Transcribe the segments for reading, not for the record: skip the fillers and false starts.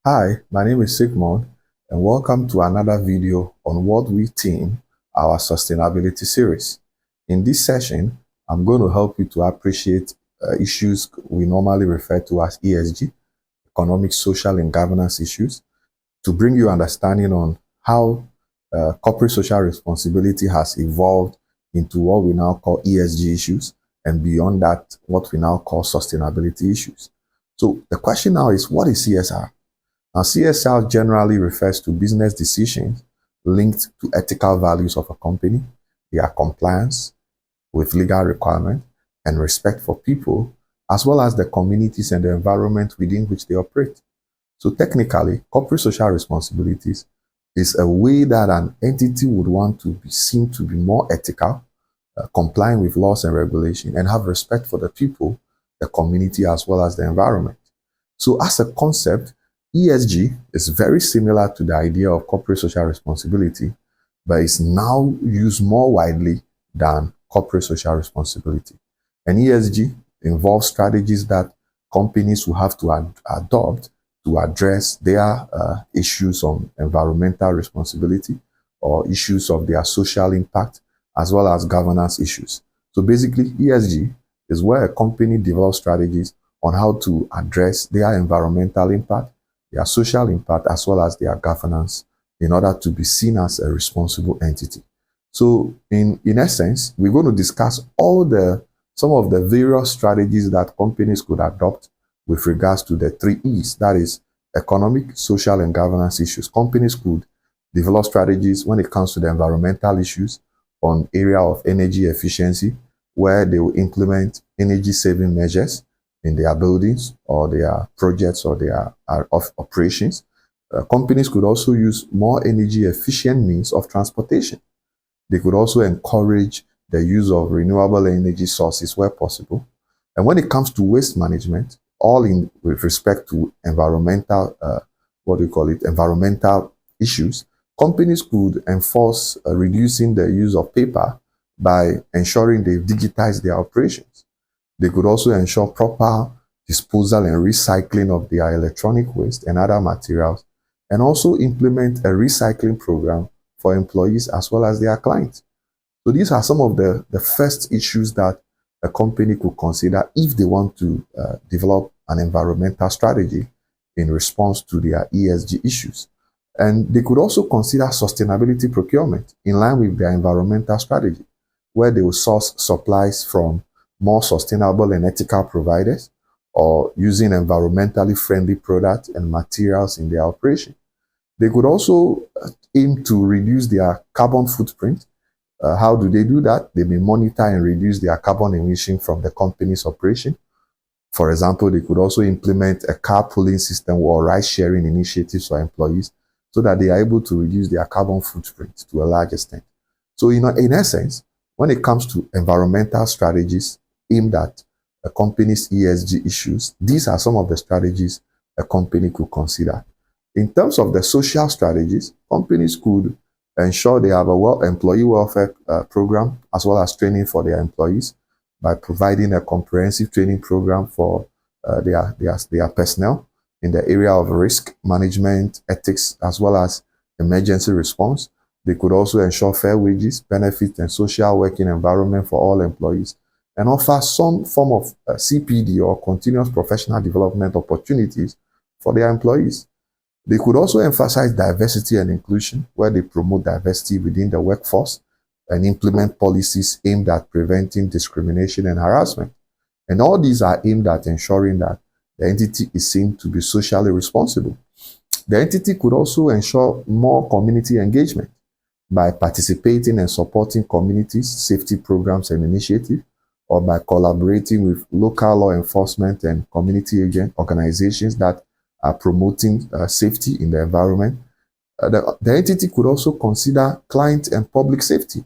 Hi, my name is Sigmund, and welcome to another video on what we theme our sustainability series. In this session, I'm going to help you to appreciate issues we normally refer to as ESG, economic, social, and governance issues, to bring you understanding on how corporate social responsibility has evolved into what we now call ESG issues, and beyond that, what we now call sustainability issues. So the question now is, what is CSR? Now, CSR generally refers to business decisions linked to ethical values of a company, their compliance with legal requirements, and respect for people, as well as the communities and the environment within which they operate. So technically, corporate social responsibilities is a way that an entity would want to be seen to be more ethical, complying with laws and regulation, and have respect for the people, the community, as well as the environment. So as a concept, ESG is very similar to the idea of corporate social responsibility, but it's now used more widely than corporate social responsibility. And ESG involves strategies that companies will have to adopt to address their issues on environmental responsibility or issues of their social impact, as well as governance issues. So basically, ESG is where a company develops strategies on how to address their environmental impact, their social impact, as well as their governance in order to be seen as a responsible entity. So in essence, we're going to discuss some of the various strategies that companies could adopt with regards to the three E's, that is economic, social, and governance issues. Companies could develop strategies when it comes to the environmental issues on area of energy efficiency, where they will implement energy saving measures in their buildings or their projects or their operations. Companies could also use more energy efficient means of transportation. They could also encourage the use of renewable energy sources where possible. And when it comes to waste management, all in with respect to environmental, environmental issues, companies could enforce reducing the use of paper by ensuring they digitize their operations. They could also ensure proper disposal and recycling of their electronic waste and other materials, and also implement a recycling program for employees as well as their clients. So these are some of the first issues that a company could consider if they want to develop an environmental strategy in response to their ESG issues. And they could also consider sustainability procurement in line with their environmental strategy, where they will source supplies from more sustainable and ethical providers, or using environmentally friendly products and materials in their operation. They could also aim to reduce their carbon footprint. How do they do that? They may monitor and reduce their carbon emission from the company's operation. For example, they could also implement a carpooling system or ride sharing initiatives for employees so that they are able to reduce their carbon footprint to a large extent. So, in essence, when it comes to environmental strategies aimed at a company's ESG issues, these are some of the strategies a company could consider. In terms of the social strategies, companies could ensure they have a employee welfare program as well as training for their employees by providing a comprehensive training program for their personnel in the area of risk management, ethics, as well as emergency response. They could also ensure fair wages, benefits, and social working environment for all employees, and offer some form of CPD or continuous professional development opportunities for their employees. They could also emphasize diversity and inclusion, where they promote diversity within the workforce and implement policies aimed at preventing discrimination and harassment. And all these are aimed at ensuring that the entity is seen to be socially responsible. The entity could also ensure more community engagement by participating and supporting communities, safety programs and initiatives, or by collaborating with local law enforcement and community agent organizations that are promoting safety in the environment. The entity could also consider client and public safety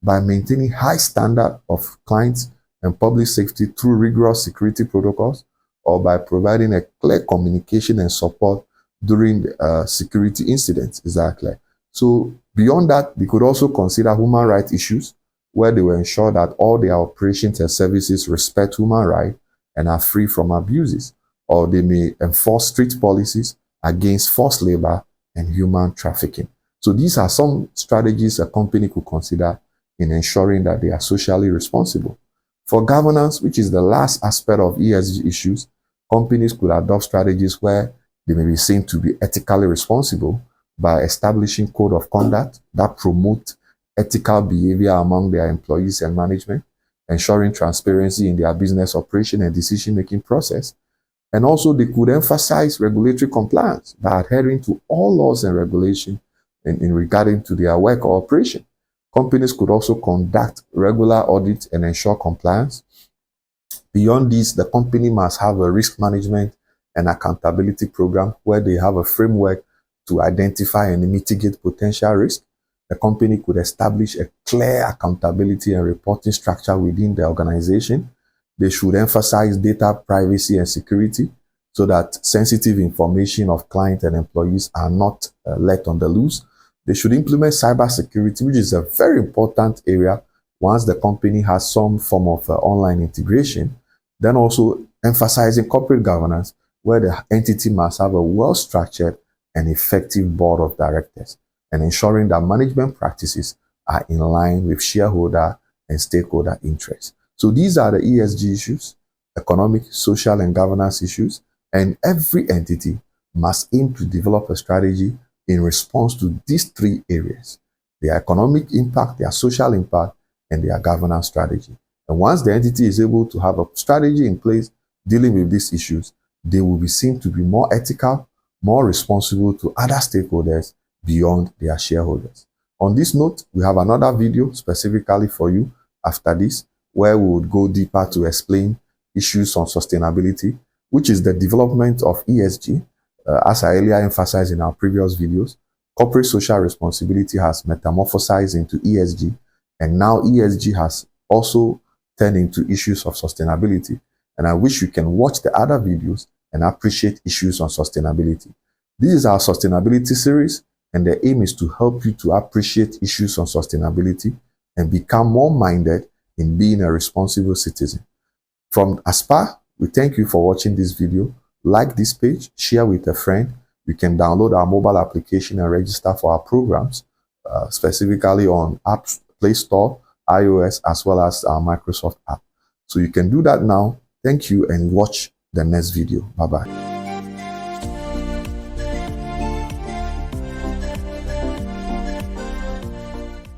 by maintaining high standard of client and public safety through rigorous security protocols, or by providing a clear communication and support during security incidents. Exactly. So beyond that, they could also consider human rights issues, where they will ensure that all their operations and services respect human rights and are free from abuses. Or they may enforce strict policies against forced labor and human trafficking. So these are some strategies a company could consider in ensuring that they are socially responsible. For governance, which is the last aspect of ESG issues, companies could adopt strategies where they may be seen to be ethically responsible by establishing code of conduct that promote ethical behavior among their employees and management, ensuring transparency in their business operation and decision-making process. And also, they could emphasize regulatory compliance by adhering to all laws and regulations in regarding to their work or operation. Companies could also conduct regular audits and ensure compliance. Beyond this, the company must have a risk management and accountability program where they have a framework to identify and mitigate potential risk. The company could establish a clear accountability and reporting structure within the organization. They should emphasize data privacy and security so that sensitive information of clients and employees are not let on the loose. They should implement cybersecurity, which is a very important area once the company has some form of online integration. Then also emphasizing corporate governance, where the entity must have a well-structured and effective board of directors, and ensuring that management practices are in line with shareholder and stakeholder interests. So these are the ESG issues, economic, social, and governance issues, and every entity must aim to develop a strategy in response to these three areas: their economic impact, their social impact, and their governance strategy. And once the entity is able to have a strategy in place dealing with these issues, they will be seen to be more ethical, more responsible to other stakeholders beyond their shareholders. On this note, we have another video specifically for you after this, where we would go deeper to explain issues on sustainability, which is the development of ESG. As I earlier emphasized in our previous videos, corporate social responsibility has metamorphosized into ESG, and now ESG has also turned into issues of sustainability. And I wish you can watch the other videos and appreciate issues on sustainability. This is our sustainability series, and the aim is to help you to appreciate issues on sustainability and become more minded in being a responsible citizen. From Aspire, we thank you for watching this video. Like this page, share with a friend. You can download our mobile application and register for our programs, specifically on Apps Play Store, iOS, as well as our Microsoft app. So you can do that now. Thank you, and watch the next video. Bye-bye.